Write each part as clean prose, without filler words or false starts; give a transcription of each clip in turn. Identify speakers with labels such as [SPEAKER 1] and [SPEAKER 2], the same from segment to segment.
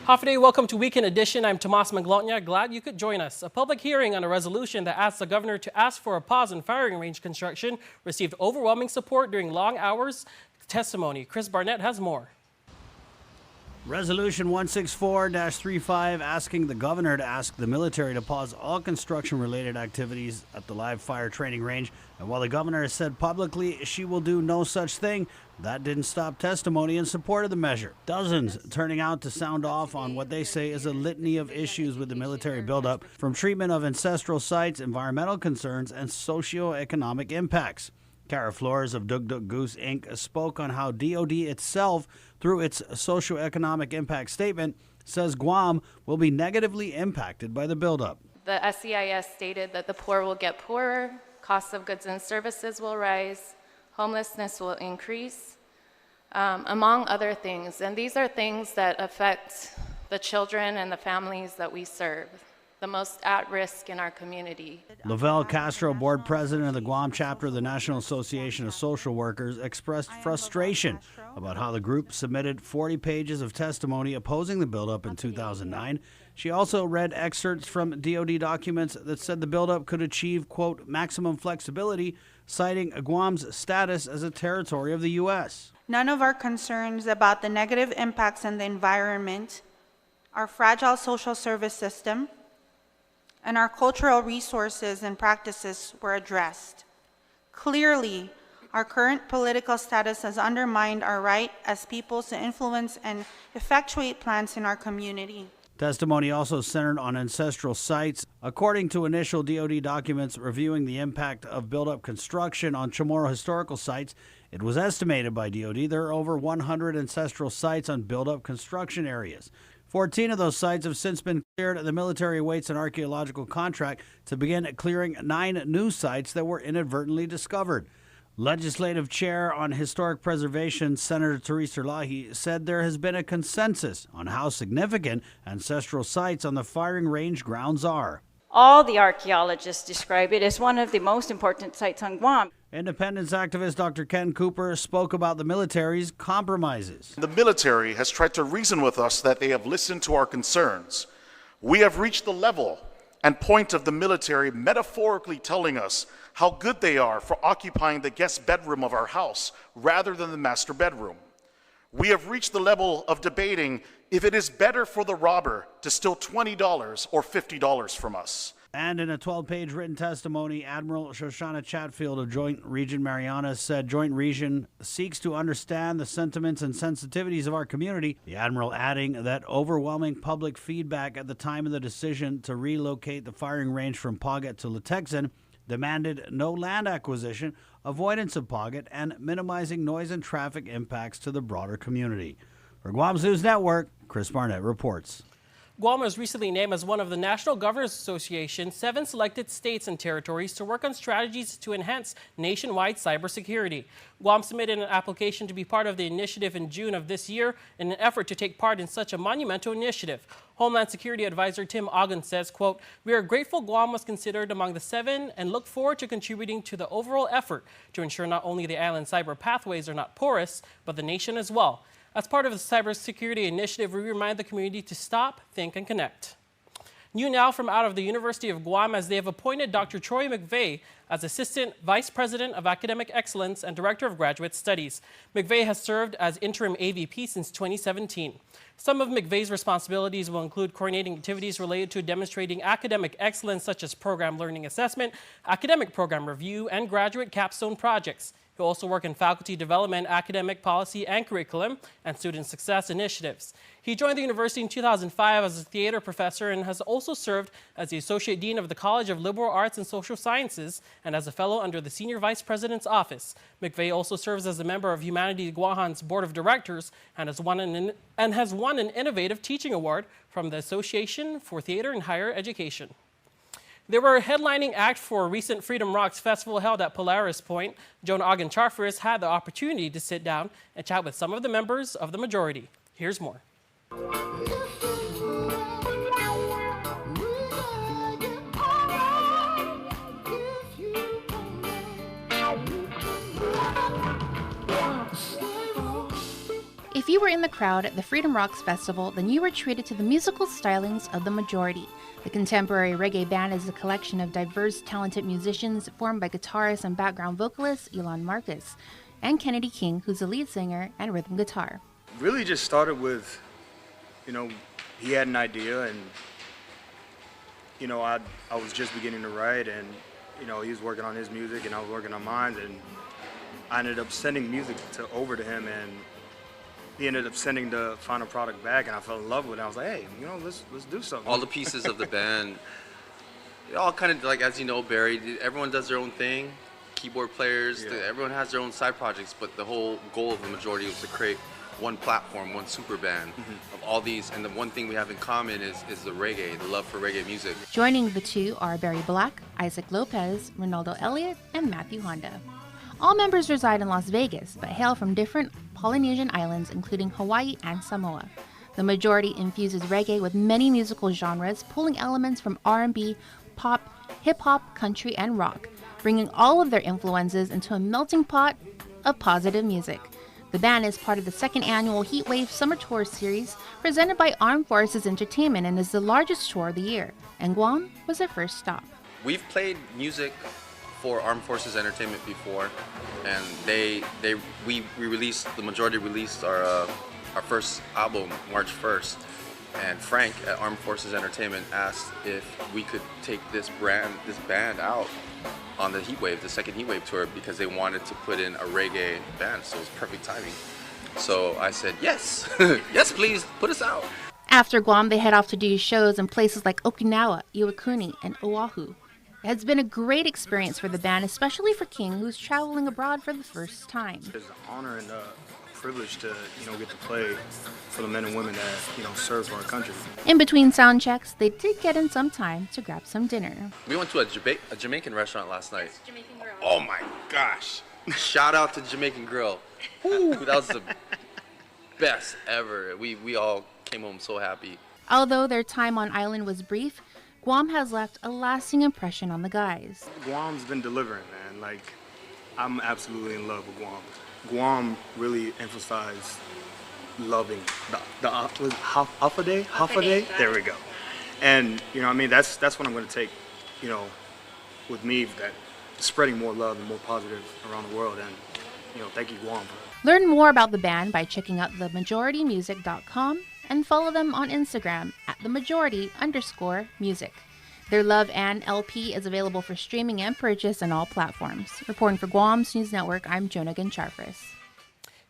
[SPEAKER 1] Hafa, welcome to Weekend Edition. I'm Tomas Manglotnya. Glad you could join us. A public hearing on a resolution that asks the governor to ask for a pause in firing range construction received overwhelming support during long hours testimony. Chris Barnett has more.
[SPEAKER 2] Resolution 164-35 asking the governor to ask the military to pause all construction-related activities at the live fire training range. And while the governor has said publicly she will do no such thing, that didn't stop testimony in support of the measure. Dozens turning out to sound off on what they say is a litany of issues with the military buildup, from treatment of ancestral sites, environmental concerns, and socio-economic impacts. Kara Flores of Dug Dug Goose Inc. spoke on how DoD itself, through its socioeconomic impact statement, says Guam will be negatively impacted by the buildup.
[SPEAKER 3] The SEIS stated that the poor will get poorer, costs of goods and services will rise, homelessness will increase, among other things. And these are things that affect the children and the families that we serve, the most at risk in our community.
[SPEAKER 2] Lavelle Castro, board president of the Guam chapter of the National Association of Social Workers, expressed frustration about how the group submitted 40 pages of testimony opposing the buildup in 2009. She also read excerpts from DoD documents that said the buildup could achieve, quote, maximum flexibility, citing Guam's status as a territory of the U.S.
[SPEAKER 4] None of our concerns about the negative impacts on the environment, our fragile social service system, and our cultural resources and practices were addressed. Clearly, our current political status has undermined our right as peoples to influence and effectuate plans in our community.
[SPEAKER 2] Testimony also centered on ancestral sites. According to initial DoD documents reviewing the impact of buildup construction on Chamorro historical sites, it was estimated by DoD there are over 100 ancestral sites on buildup construction areas. 14 of those sites have since been cleared. The military awaits an archaeological contract to begin clearing 9 new sites that were inadvertently discovered. Legislative Chair on Historic Preservation, Senator Teresa Lahi, said there has been a consensus on how significant ancestral sites on the firing range grounds are.
[SPEAKER 5] All the archaeologists describe it as one of the most important sites on Guam.
[SPEAKER 2] Independence activist Dr. Ken Cooper spoke about the military's compromises.
[SPEAKER 6] The military has tried to reason with us that they have listened to our concerns. We have reached the level and point of the military metaphorically telling us how good they are for occupying the guest bedroom of our house rather than the master bedroom. We have reached the level of debating if it is better for the robber to steal $20 or $50 from us.
[SPEAKER 2] And in a 12-page written testimony, Admiral Shoshana Chatfield of Joint Region Marianas said Joint Region seeks to understand the sentiments and sensitivities of our community. The Admiral adding that overwhelming public feedback at the time of the decision to relocate the firing range from Paugat to Latexan demanded no land acquisition, avoidance of Paugat, and minimizing noise and traffic impacts to the broader community. For Guam's News Network, Chris Barnett reports.
[SPEAKER 1] Guam was recently named as one of the National Governors Association's 7 selected states and territories to work on strategies to enhance nationwide cybersecurity. Guam submitted an application to be part of the initiative in June of this year in an effort to take part in such a monumental initiative. Homeland Security Advisor Tim Ogden says, quote, "We are grateful Guam was considered among the 7 and look forward to contributing to the overall effort to ensure not only the island's cyber pathways are not porous, but the nation as well. As part of the Cybersecurity Initiative, we remind the community to stop, think, and connect." New now from out of the University of Guam, as they have appointed Dr. Troy McVeigh as Assistant Vice President of Academic Excellence and Director of Graduate Studies. McVeigh has served as interim AVP since 2017. Some of McVeigh's responsibilities will include coordinating activities related to demonstrating academic excellence, such as program learning assessment, academic program review, and graduate capstone projects. He'll also work in faculty development, academic policy and curriculum, and student success initiatives. He joined the university in 2005 as a theater professor and has also served as the Associate Dean of the College of Liberal Arts and Social Sciences and as a fellow under the Senior Vice President's Office. McVeigh also serves as a member of Humanities Guahan's Board of Directors and has won an Innovative Teaching Award from the Association for Theater and Higher Education. They were a headlining act for a recent Freedom Rocks festival held at Polaris Point. Joan Ogden Charfris had the opportunity to sit down and chat with some of the members of the majority. Here's more.
[SPEAKER 7] If If you were in the crowd at the Freedom Rocks Festival, then you were treated to the musical stylings of the Majority. The contemporary reggae band is a collection of diverse, talented musicians formed by guitarist and background vocalist Elon Marcus and Kennedy King, who's the lead singer and rhythm guitar.
[SPEAKER 8] Really just started with, he had an idea, and, I was just beginning to write, and, he was working on his music and I was working on mine, and I ended up sending music over to him, and he ended up sending the final product back, and I fell in love with it. I was like, hey, let's do something.
[SPEAKER 9] All the pieces of the band, all kind of like, as you know, Barry, everyone does their own thing. Keyboard players, everyone has their own side projects, but the whole goal of the Majority was to create one platform, one super band of all these, and the one thing we have in common is the reggae, the love for reggae music.
[SPEAKER 7] Joining the two are Barry Black, Isaac Lopez, Ronaldo Elliott, and Matthew Honda. All members reside in Las Vegas, but hail from different Polynesian islands, including Hawaii and Samoa. The Majority infuses reggae with many musical genres, pulling elements from R&B, pop, hip-hop, country, and rock, bringing all of their influences into a melting pot of positive music. The band is part of the second annual Heatwave Summer Tour series presented by Armed Forces Entertainment and is the largest tour of the year, and Guam was their first stop.
[SPEAKER 9] We've played music for Armed Forces Entertainment before, and we released, the Majority released our first album March 1st, and Frank at Armed Forces Entertainment asked if we could take this band out on the Heatwave, the second Heatwave tour, because they wanted to put in a reggae band, so it was perfect timing. So I said, yes, yes please, put us out.
[SPEAKER 7] After Guam, they head off to do shows in places like Okinawa, Iwakuni, and Oahu. It has been a great experience for the band, especially for King, who's traveling abroad for the first time.
[SPEAKER 8] It's an honor and a privilege to, get to play for the men and women that, serve our country.
[SPEAKER 7] In between sound checks, they did get in some time to grab some dinner.
[SPEAKER 9] We went to a Jamaican restaurant last night. Oh my gosh. Shout out to Jamaican Grill. That was the best ever. We all came home so happy.
[SPEAKER 7] Although their time on island was brief, Guam has left a lasting impression on the guys.
[SPEAKER 8] Guam's been delivering, man. I'm absolutely in love with Guam. Guam really emphasized loving the half a day. There we go. And that's what I'm going to take, with me, that spreading more love and more positive around the world. And thank you, Guam.
[SPEAKER 7] Learn more about the band by checking out themajoritymusic.com and follow them on Instagram at @themajority_music. Their Love and LP is available for streaming and purchase on all platforms. Reporting for Guam's News Network, I'm Jonah Gancharfris.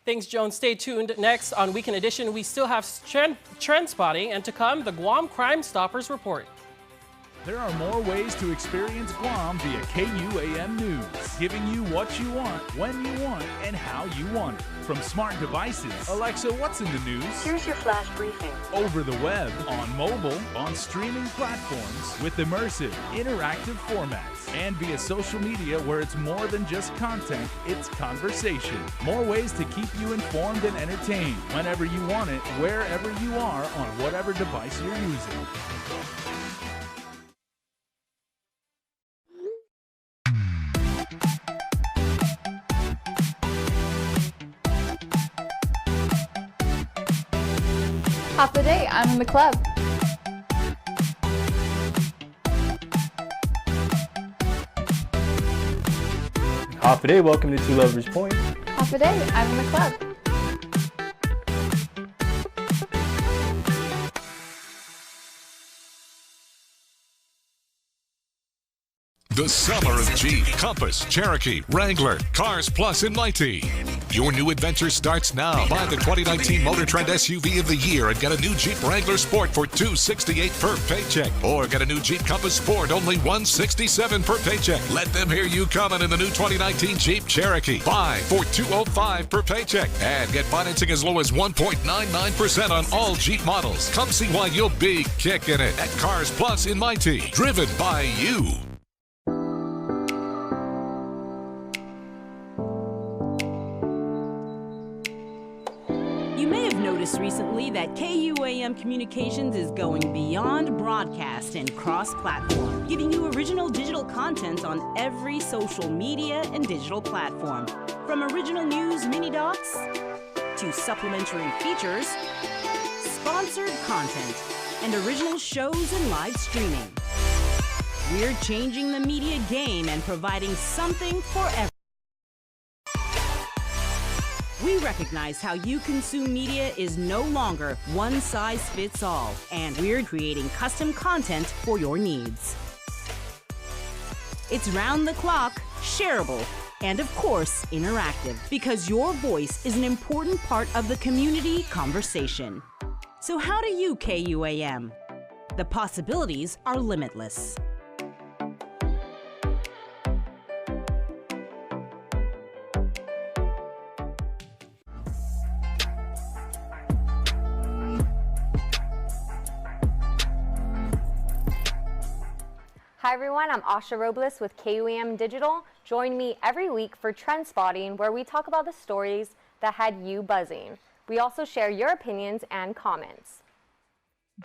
[SPEAKER 1] Thanks, Joan. Stay tuned. Next on Weekend Edition, we still have trend spotting, and to come, the Guam Crime Stoppers report.
[SPEAKER 10] There are more ways to experience Guam via KUAM News, giving you what you want, when you want, and how you want it. From smart devices, Alexa, what's in the news?
[SPEAKER 11] Here's your flash briefing.
[SPEAKER 10] Over the web, on mobile, on streaming platforms, with immersive, interactive formats, and via social media where it's more than just content, it's conversation. More ways to keep you informed and entertained whenever you want it, wherever you are, on whatever device you're using.
[SPEAKER 11] Half the day, I'm in the club.
[SPEAKER 12] Half a day, welcome to Two Lovers Point.
[SPEAKER 11] Half a day, I'm in the club.
[SPEAKER 13] The summer of Jeep, Compass, Cherokee, Wrangler, Cars Plus, and Mighty. Your new adventure starts now. Buy the 2019 Motor Trend SUV of the year and get a new Jeep Wrangler Sport for $268 per paycheck. Or get a new Jeep Compass Sport, only $167 per paycheck. Let them hear you coming in the new 2019 Jeep Cherokee. Buy for $205 per paycheck. And get financing as low as 1.99% on all Jeep models. Come see why you'll be kicking it at Cars Plus in Mighty. Driven by you.
[SPEAKER 14] Recently that KUAM Communications is going beyond broadcast and cross-platform, giving you original digital content on every social media and digital platform. From original news mini docs to supplementary features, sponsored content, and original shows and live streaming. We're changing the media game and providing something for everyone. We recognize how you consume media is no longer one size fits all, and we're creating custom content for your needs. It's round the clock, shareable, and of course, interactive, because your voice is an important part of the community conversation. So how do you KUAM? The possibilities are limitless.
[SPEAKER 15] Hi everyone, I'm Asha Robles with KUAM Digital. Join me every week for Trend Spotting, where we talk about the stories that had you buzzing. We also share your opinions and comments.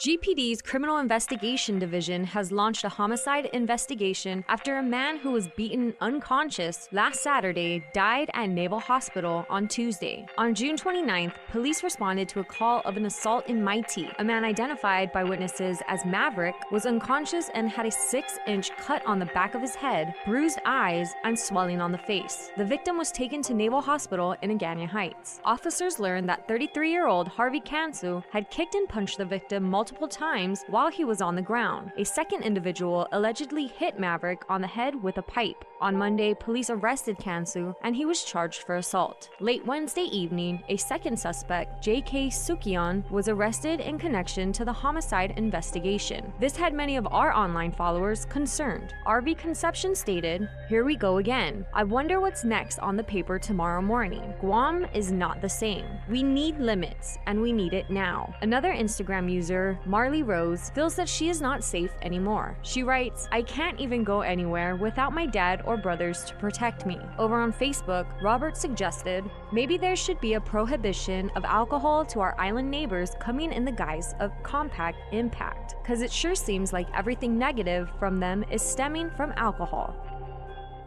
[SPEAKER 16] GPD's Criminal Investigation Division has launched a homicide investigation after a man who was beaten unconscious last Saturday died at Naval Hospital on Tuesday. On June 29th, police responded to a call of an assault in Mighty. A man identified by witnesses as Maverick was unconscious and had a 6-inch cut on the back of his head, bruised eyes, and swelling on the face. The victim was taken to Naval Hospital in Agana Heights. Officers learned that 33-year-old Harvey Kansu had kicked and punched the victim multiple times while he was on the ground. A second individual allegedly hit Maverick on the head with a pipe. On Monday, police arrested Kansu and he was charged for assault. Late Wednesday evening, a second suspect, J.K. Sukion, was arrested in connection to the homicide investigation. This had many of our online followers concerned. RV Conception stated, "Here we go again. I wonder what's next on the paper tomorrow morning. Guam is not the same. We need limits, and we need it now." Another Instagram user, Marley Rose, feels that she is not safe anymore. She writes, "I can't even go anywhere without my dad or brothers to protect me." Over on Facebook, Robert suggested, "Maybe there should be a prohibition of alcohol to our island neighbors coming in the guise of compact impact, because it sure seems like everything negative from them is stemming from alcohol."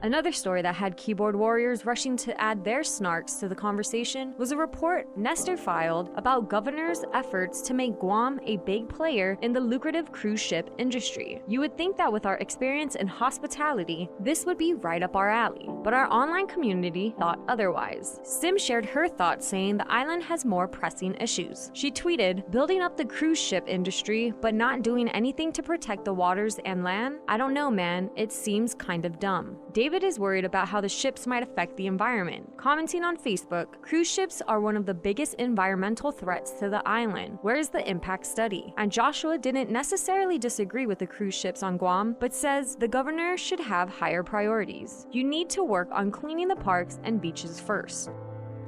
[SPEAKER 16] Another story that had keyboard warriors rushing to add their snarks to the conversation was a report Nestor filed about governors' efforts to make Guam a big player in the lucrative cruise ship industry. You would think that with our experience in hospitality, this would be right up our alley, but our online community thought otherwise. Sim shared her thoughts, saying the island has more pressing issues. She tweeted, "Building up the cruise ship industry, but not doing anything to protect the waters and land? I don't know, man. It seems kind of dumb." David is worried about how the ships might affect the environment. Commenting on Facebook, "Cruise ships are one of the biggest environmental threats to the island. Where is the impact study?" And Joshua didn't necessarily disagree with the cruise ships on Guam, but says the governor should have higher priorities. You need to work on cleaning the parks and beaches first.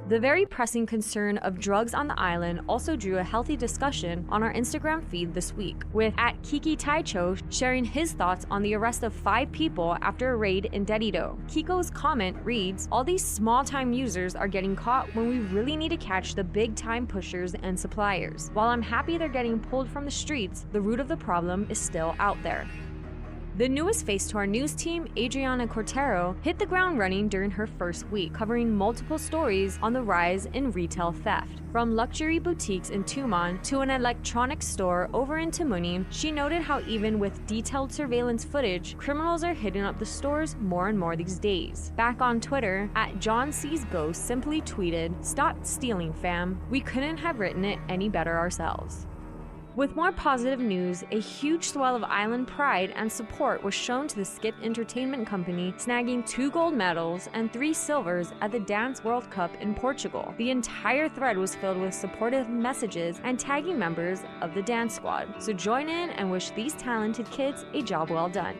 [SPEAKER 16] The very pressing concern of drugs on the island also drew a healthy discussion on our Instagram feed this week, with @Kiki Taicho sharing his thoughts on the arrest of 5 people after a raid in Dedido. Kiko's comment reads, "All these small-time users are getting caught when we really need to catch the big-time pushers and suppliers. While I'm happy they're getting pulled from the streets, the root of the problem is still out there." The newest face to our news team, Adriana Cortero, hit the ground running during her first week, covering multiple stories on the rise in retail theft. From luxury boutiques in Tumon to an electronics store over in Tamunin, she noted how even with detailed surveillance footage, criminals are hitting up the stores more and more these days. Back on Twitter, @JohnC'sGhost simply tweeted, "Stop stealing, fam. We couldn't have written it any better ourselves." With more positive news, a huge swell of island pride and support was shown to the Skip Entertainment Company, snagging 2 gold medals and 3 silvers at the Dance World Cup in Portugal. The entire thread was filled with supportive messages and tagging members of the dance squad. So join in and wish these talented kids a job well done.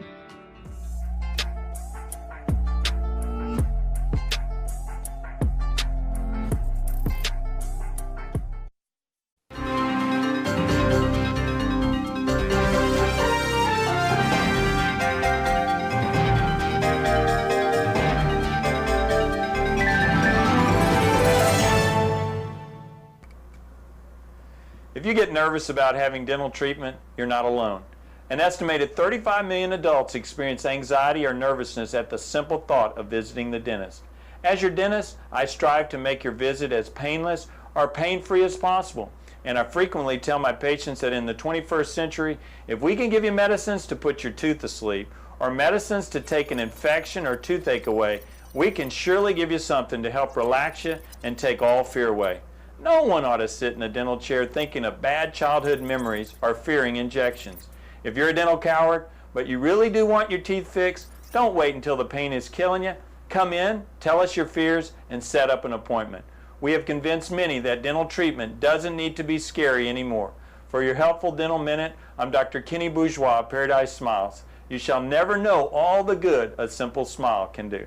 [SPEAKER 12] If you get nervous about having dental treatment, you're not alone. An estimated 35 million adults experience anxiety or nervousness at the simple thought of visiting the dentist. As your dentist, I strive to make your visit as painless or pain-free as possible. And I frequently tell my patients that in the 21st century, if we can give you medicines to put your tooth to sleep or medicines to take an infection or toothache away, we can surely give you something to help relax you and take all fear away. No one ought to sit in a dental chair thinking of bad childhood memories or fearing injections. If you're a dental coward, but you really do want your teeth fixed, don't wait until the pain is killing you. Come in, tell us your fears, and set up an appointment. We have convinced many that dental treatment doesn't need to be scary anymore. For your helpful dental minute, I'm Dr. Kenny Bourgeois of Paradise Smiles. You shall never know all the good a simple smile can do.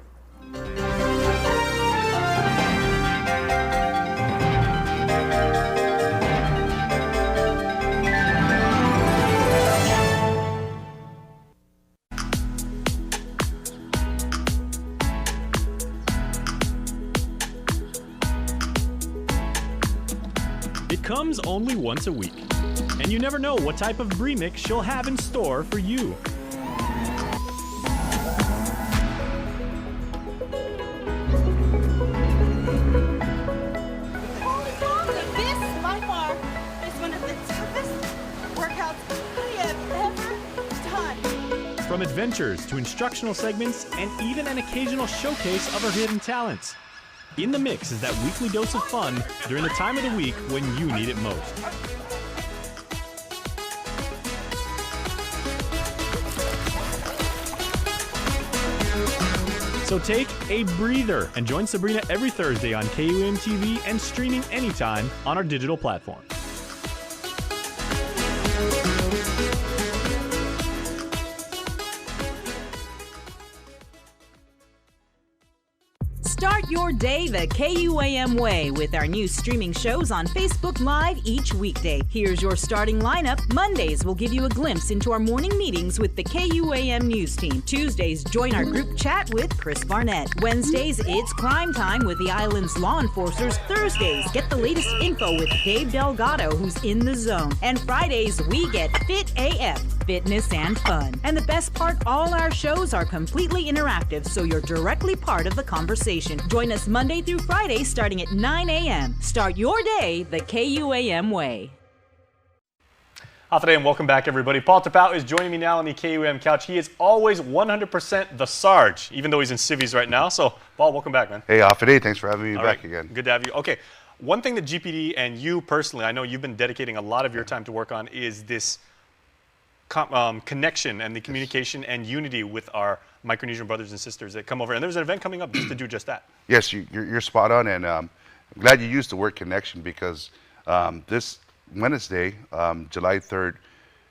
[SPEAKER 17] It comes only once a week, and you never know what type of brie mix she'll have in store for you.
[SPEAKER 18] This, by far, is one of the toughest workouts I have ever done.
[SPEAKER 17] From adventures to instructional segments and even an occasional showcase of our hidden talents. In the mix is that weekly dose of fun during the time of the week when you need it most. So take a breather and join Sabrina every Thursday on KUAM TV and streaming anytime on our digital platform.
[SPEAKER 14] Start your day the KUAM way with our new streaming shows on Facebook Live each weekday. Here's your starting lineup. Mondays will give you a glimpse into our morning meetings with the KUAM news team. Tuesdays, join our group chat with Chris Barnett. Wednesdays, it's crime time with the island's law enforcers. Thursdays, get the latest info with Dave Delgado, who's in the zone. And Fridays, we get Fit AF, fitness and fun. And the best part, all our shows are completely interactive, so you're directly part of the conversation. Join us Monday through Friday starting at 9 a.m. Start your day the KUAM way.
[SPEAKER 19] Today and welcome back, everybody. Paul Tapau is joining me now on the KUAM couch. He is always 100% the Sarge, even though he's in civvies right now. So, Paul, welcome back, man.
[SPEAKER 20] Hey, Afide, thanks for having me
[SPEAKER 19] All
[SPEAKER 20] back
[SPEAKER 19] right.
[SPEAKER 20] again.
[SPEAKER 19] Good to have you. Okay, one thing that GPD and you personally, I know you've been dedicating a lot of your time to work on is this connection and the communication and unity with our Micronesian brothers and sisters that come over. And there's an event coming up just to do just that.
[SPEAKER 20] Yes, you're spot on, and I'm glad you used the word connection because this Wednesday, July 3rd,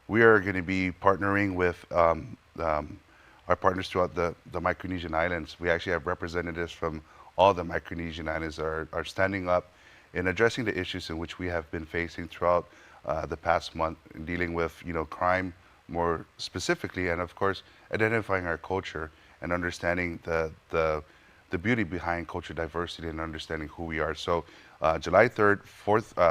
[SPEAKER 20] we are going to be partnering with our partners throughout the Micronesian Islands. We actually have representatives from all the Micronesian Islands are standing up in addressing the issues in which we have been facing throughout the past month, dealing with crime more specifically, and of course identifying our culture and understanding the beauty behind culture diversity and understanding who we are. So July 3rd,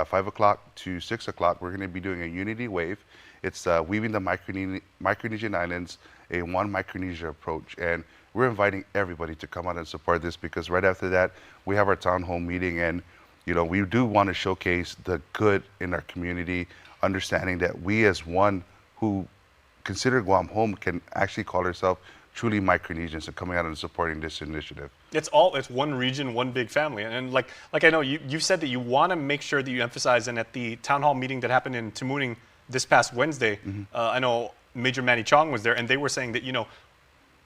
[SPEAKER 20] 5 o'clock to 6 o'clock, we're going to be doing a unity wave. It's weaving the Micronesian Islands, a one Micronesia approach. And we're inviting everybody to come out and support this because right after that, we have our town hall meeting, and we do want to showcase the good in our community, understanding that we as one who consider Guam home can actually call ourselves truly Micronesians and coming out and supporting this initiative.
[SPEAKER 19] It's one region, one big family. And like I know, you've said that you want to make sure that you emphasize, and at the town hall meeting that happened in Tamuning this past Wednesday, I know Major Manny Chong was there, and they were saying that,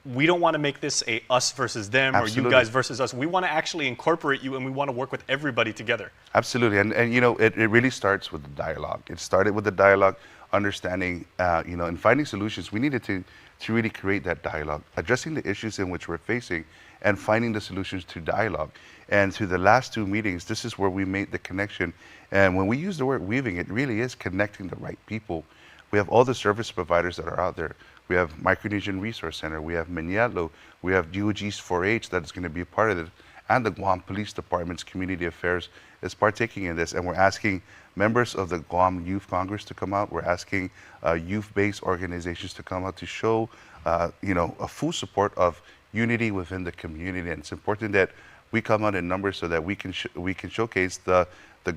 [SPEAKER 19] we don't want to make this a us versus them
[SPEAKER 20] Absolutely.
[SPEAKER 19] or you guys versus us. We want to actually incorporate you, and we want to work with everybody together.
[SPEAKER 20] Absolutely, and it really starts with the dialogue. It started with the dialogue, understanding, and finding solutions. We needed to really create that dialogue, addressing the issues in which we're facing, and finding the solutions to dialogue. And through the last two meetings, this is where we made the connection. And when we use the word weaving, it really is connecting the right people. We have all the service providers that are out there. We have Micronesian Resource Center, we have Manialo, we have DOG's 4-H that is going to be a part of it, and the Guam Police Department's Community Affairs is partaking in this. And we're asking members of the Guam Youth Congress to come out. We're asking youth-based organizations to come out to show, a full support of unity within the community. And it's important that we come out in numbers so that we can showcase the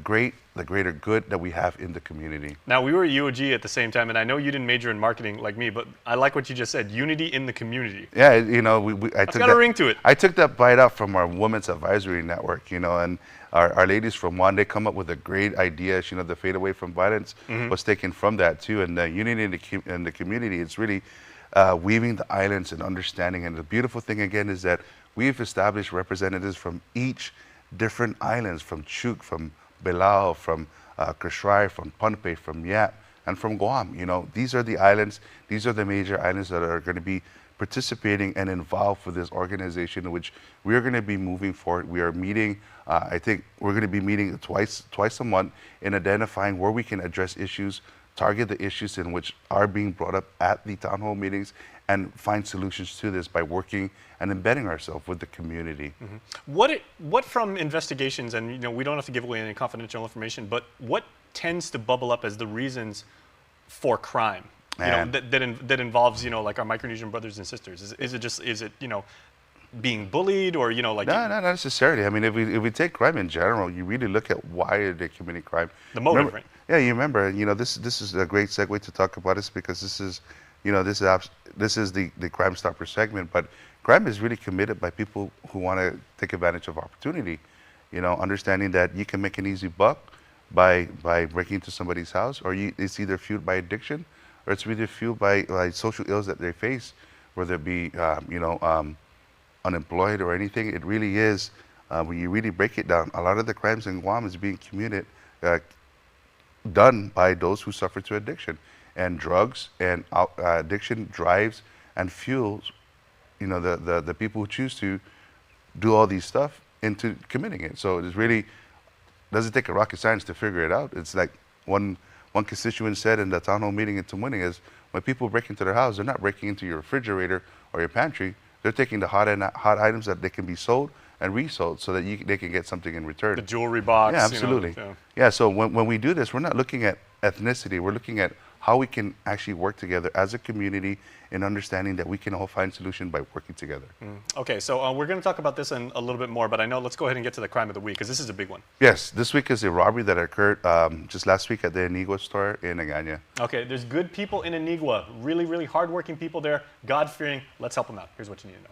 [SPEAKER 20] greater good that we have in the community.
[SPEAKER 19] Now, we were at UOG at the same time, and I know you didn't major in marketing like me, but I like what you just said, unity in the community.
[SPEAKER 20] Yeah, you know, I
[SPEAKER 19] That's got a ring to it.
[SPEAKER 20] I took that bite out from our Women's Advisory Network, you know, and our ladies from WAN, they come up with a great idea. You know, the Fade Away from Violence was taken from that too, and the unity in the community, it's really weaving the islands and understanding. And the beautiful thing again is that we've established representatives from each different islands, from Chuuk, from Belao, from Kashrai, from Pohnpei, from Yap, and from Guam. You know, these are the islands, these are the major islands that are going to be participating and involved with this organization, in which we are going to be moving forward. We are meeting, I think we're going to be meeting twice a month in identifying where we can address issues, target the issues in which are being brought up at the town hall meetings, and find solutions to this by working and embedding ourselves with the community.
[SPEAKER 19] What from investigations, and you know, we don't have to give away any confidential information, but what tends to bubble up as the reasons for crime? You know, that involves, you know, like our Micronesian brothers and sisters. Is it you know, being bullied, or you know, like?
[SPEAKER 20] No, not necessarily. I mean, if we take crime in general, you really look at why are they committing crime.
[SPEAKER 19] The motive, right?
[SPEAKER 20] Yeah, you remember. You know, this is a great segue to talk about this, because this is, you know, this is the Crime Stopper segment. But crime is really committed by people who want to take advantage of opportunity. You know, understanding that you can make an easy buck by breaking into somebody's house, or it's either fueled by addiction, or it's either fueled by social ills that they face, whether it be unemployed or anything. It really is, when you really break it down, a lot of the crimes in Guam is being committed, done by those who suffer to addiction. And drugs and addiction drives and fuels, you know, the people who choose to do all these stuff into committing it. So it really doesn't take a rocket science to figure it out. It's like one constituent said in the town hall meeting in Tamuning is, when people break into their house, they're not breaking into your refrigerator or your pantry. They're taking the hot items that they can be sold and resold, so that they can get something in return.
[SPEAKER 19] The jewelry box.
[SPEAKER 20] Yeah, absolutely.
[SPEAKER 19] You know,
[SPEAKER 20] yeah, so when we do this, we're not looking at ethnicity. We're looking at how we can actually work together as a community, in understanding that we can all find solutions by working together.
[SPEAKER 19] Okay, so we're going to talk about this in a little bit more, but I know, let's go ahead and get to the crime of the week, because this is a big one.
[SPEAKER 20] Yes, this week is a robbery that occurred just last week at the Anigua store in Agana.
[SPEAKER 19] Okay, there's good people in Anigua, really, really hardworking people there, God-fearing. Let's help them out. Here's what you need to know.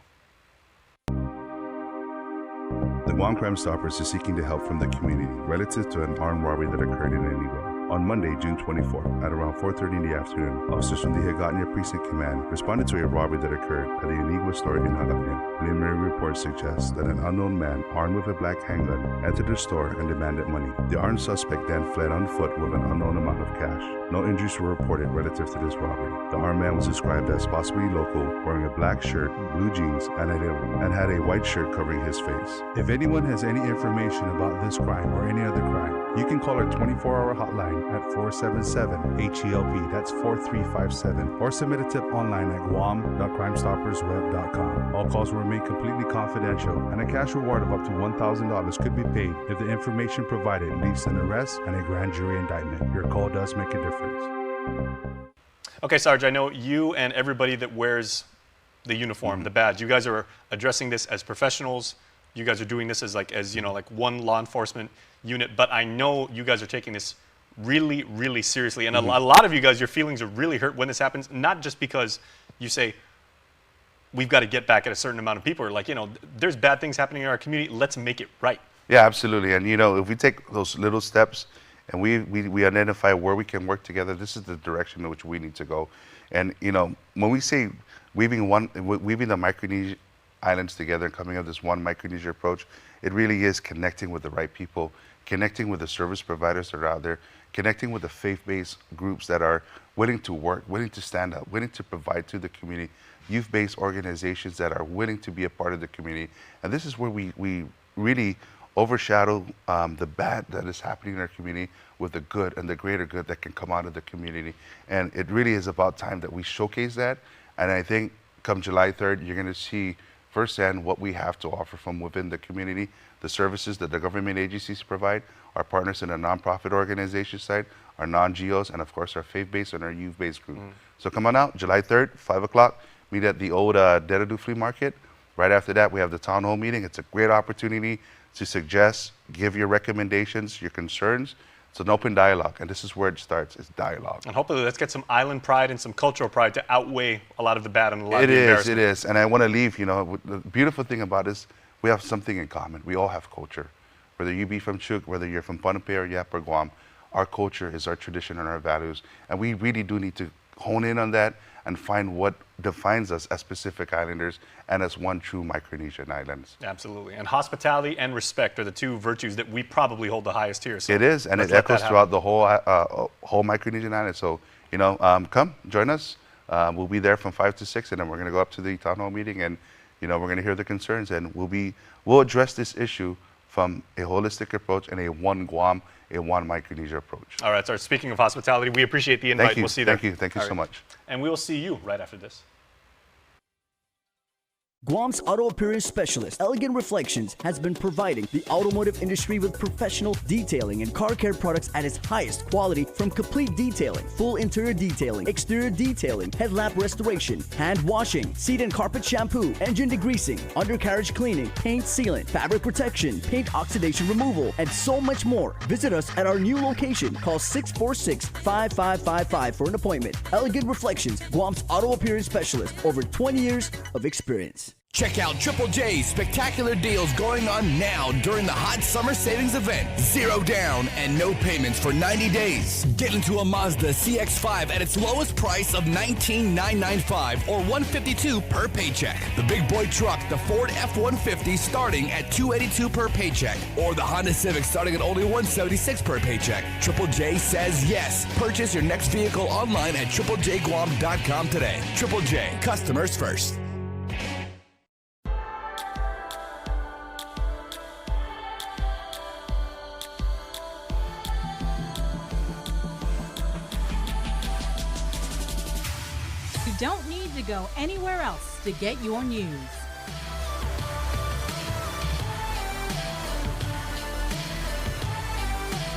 [SPEAKER 20] The Guam Crime Stoppers is seeking the help from the community relative to an armed robbery that occurred in Anigua. On Monday, June 24th, at around 4:30 in the afternoon, officers from the Higatnia Precinct Command responded to a robbery that occurred at the Anigua store in Higatnia. Preliminary reports suggest that an unknown man armed with a black handgun entered the store and demanded money. The armed suspect then fled on foot with an unknown amount of cash. No injuries were reported relative to this robbery. The armed man was described as possibly local, wearing a black shirt, blue jeans, and had a white shirt covering his face. If anyone has any information about this crime or any other crime, you can call our 24-hour hotline at 477-HELP, that's 4357, or submit a tip online at guam.crimestoppersweb.com. All calls will remain completely confidential, and a cash reward of up to $1,000 could be paid if the information provided leads to an arrest and a grand jury indictment. Your call does make a difference.
[SPEAKER 19] Okay, Sarge, I know you and everybody that wears the uniform, the badge, you guys are addressing this as professionals. You guys are doing this as you know, like one law enforcement unit, but I know you guys are taking this really, really seriously. And a lot of you guys, your feelings are really hurt when this happens, not just because you say, we've got to get back at a certain amount of people, or like, you know, there's bad things happening in our community, let's make it right.
[SPEAKER 20] Yeah, absolutely. And you know, if we take those little steps and we identify where we can work together, this is the direction in which we need to go. And you know, when we say weaving the Micronesia islands together and coming up with this one Micronesia approach, it really is connecting with the right people, connecting with the service providers that are out there, connecting with the faith-based groups that are willing to work, willing to stand up, willing to provide to the community, youth-based organizations that are willing to be a part of the community. And this is where we really overshadow the bad that is happening in our community with the good and the greater good that can come out of the community. And it really is about time that we showcase that. And I think come July 3rd, you're going to see firsthand what we have to offer from within the community, the services that the government agencies provide, our partners in the nonprofit organization side, our non-GOs, and of course our faith-based and our youth-based group. So come on out, July 3rd, 5 o'clock, meet at the old Dedadu Flea Market. Right after that, we have the town hall meeting. It's a great opportunity to suggest, give your recommendations, your concerns. It's an open dialogue, and this is where it starts, is dialogue.
[SPEAKER 19] And hopefully let's get some island pride and some cultural pride to outweigh a lot of the bad and a lot of the embarrassment.
[SPEAKER 20] It is. And I want to leave, the beautiful thing about this, we have something in common. We all have culture. Whether you be from Chuk, whether you're from Pohnpei or Yap or Guam, our culture is our tradition and our values. And we really do need to hone in on that and find what defines us as Pacific Islanders and as one true Micronesian islands.
[SPEAKER 19] Absolutely. And hospitality and respect are the two virtues that we probably hold the highest here. So
[SPEAKER 20] it is, and it echoes throughout the whole Micronesian island. So, come, join us. We'll be there from 5 to 6, and then we're going to go up to the town hall meeting, and, we're going to hear the concerns, and we'll address this issue from a holistic approach and a one Guam, a one Micronesia approach.
[SPEAKER 19] All right, so speaking of hospitality, we appreciate the invite.
[SPEAKER 20] Thank you.
[SPEAKER 19] We'll see you there.
[SPEAKER 20] Thank you so much.
[SPEAKER 19] And we will see you right after this.
[SPEAKER 21] Guam's auto appearance specialist, Elegant Reflections, has been providing the automotive industry with professional detailing and car care products at its highest quality, from complete detailing, full interior detailing, exterior detailing, headlamp restoration, hand washing, seat and carpet shampoo, engine degreasing, undercarriage cleaning, paint sealant, fabric protection, paint oxidation removal, and so much more. Visit us at our new location. Call 646-5555 for an appointment. Elegant Reflections, Guam's auto appearance specialist, over 20 years of experience.
[SPEAKER 22] Check out Triple J's spectacular deals going on now during the hot summer savings event. 0 down and no payments for 90 days. Get into a Mazda CX-5 at its lowest price of $19,995 or $152 per paycheck. The big boy truck, the Ford F-150, starting at $282 per paycheck, or the Honda Civic starting at only $176 per paycheck. Triple J says yes. Purchase your next vehicle online at triplejguam.com today. Triple J, customers first.
[SPEAKER 23] You don't need to go anywhere else to get your news.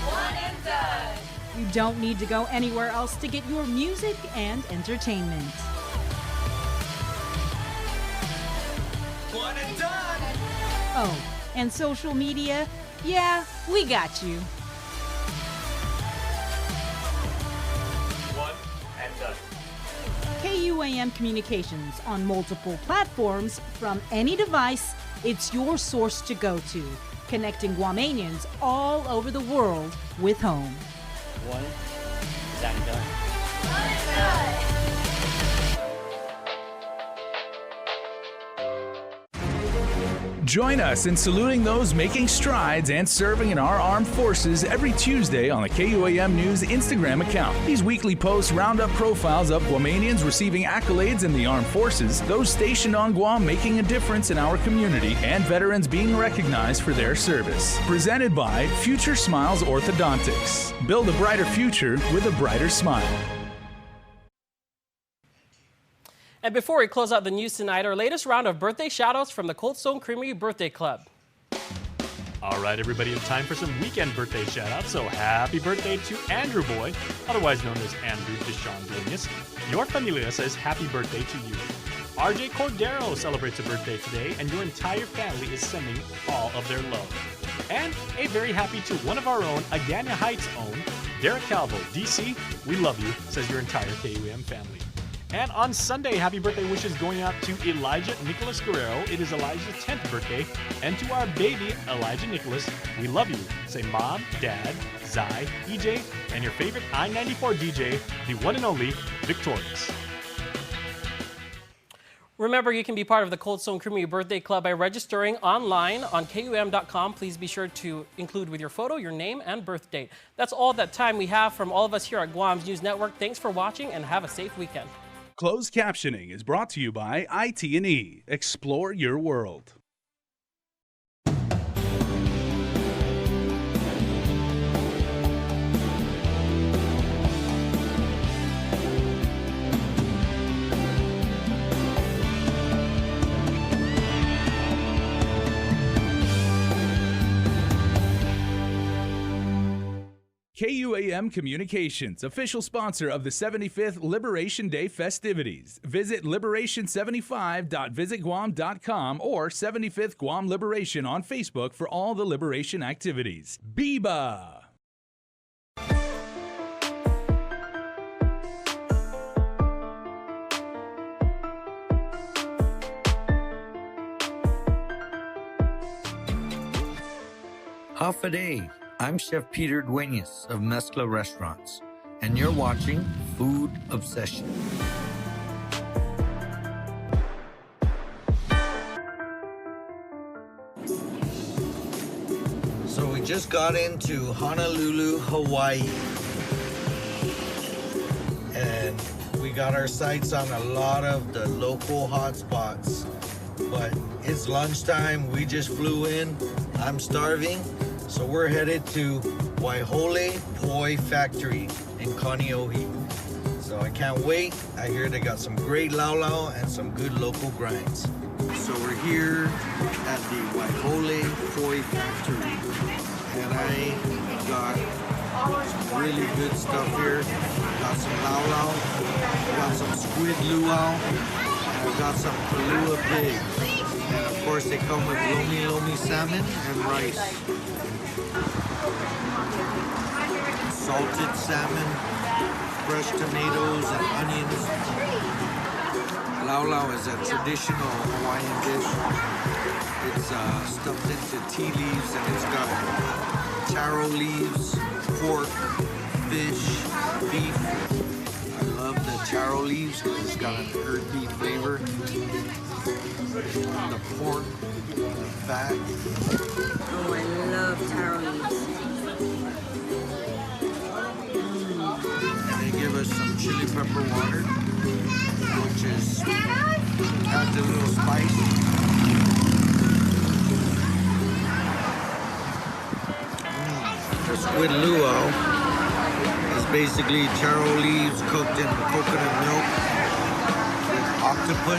[SPEAKER 23] One and done. You don't need to go anywhere else to get your music and entertainment.
[SPEAKER 22] One and done.
[SPEAKER 23] Oh, and social media? Yeah, we got you.
[SPEAKER 19] One and done.
[SPEAKER 23] KUAM Communications on multiple platforms from any device. It's your source to go to, connecting Guamanians all over the world with home.
[SPEAKER 24] One and done.
[SPEAKER 10] Join us in saluting those making strides and serving in our armed forces every Tuesday on the KUAM News Instagram account. These weekly posts round up profiles of Guamanians receiving accolades in the armed forces, those stationed on Guam making a difference in our community, and veterans being recognized for their service. Presented by Future Smiles Orthodontics. Build a brighter future with a brighter smile.
[SPEAKER 1] And before we close out the news tonight, our latest round of birthday shoutouts from the Cold Stone Creamery Birthday Club.
[SPEAKER 17] All right, everybody, it's time for some weekend birthday shout-outs. So happy birthday to Andrew Boy, otherwise known as Andrew Deshawn Duenas. Your familia says happy birthday to you. RJ Cordero celebrates a birthday today, and your entire family is sending all of their love. And a very happy to one of our own, Agana Heights' own, Derek Calvo. DC, we love you, says your entire KUAM family. And on Sunday, happy birthday wishes going out to Elijah Nicholas Guerrero. It is Elijah's 10th birthday. And to our baby, Elijah Nicholas, we love you. Say Mom, Dad, Zai, EJ, and your favorite I-94 DJ, the one and only Victorious.
[SPEAKER 1] Remember, you can be part of the Cold Stone Creamery Birthday Club by registering online on KUAM.com. Please be sure to include with your photo your name and birth date. That's all that time we have from all of us here at Guam's News Network. Thanks for watching and have a safe weekend.
[SPEAKER 10] Closed captioning is brought to you by IT&E. Explore your world. KUAM Communications, official sponsor of the 75th Liberation Day festivities. Visit liberation75.visitguam.com or 75th Guam Liberation on Facebook for all the liberation activities. Biba!
[SPEAKER 3] Half a day. I'm Chef Peter Duenas of Mezcla Restaurants, and you're watching Food Obsession. So we just got into Honolulu, Hawaii, and we got our sights on a lot of the local hotspots, but it's lunchtime. We just flew in. I'm starving. So we're headed to Waihole Poi Factory in Kaneohe. So I can't wait. I hear they got some great laulau and some good local grinds. So we're here at the Waihole Poi Factory. And I got some really good stuff here. Got some laulau, got some squid luau, and I've got some kalua pig. And of course they come with lomi salmon and rice. Salted salmon, fresh tomatoes and onions. Laulau is a traditional Hawaiian dish. It's stuffed into tea leaves and it's got taro leaves, pork, fish, beef. I love the taro leaves because it's got an earthy flavor. The pork, the fat.
[SPEAKER 4] Oh, I love taro leaves.
[SPEAKER 3] They give us some chili pepper water, which is adds a little spice. The squid luau is basically taro leaves cooked in coconut milk with octopus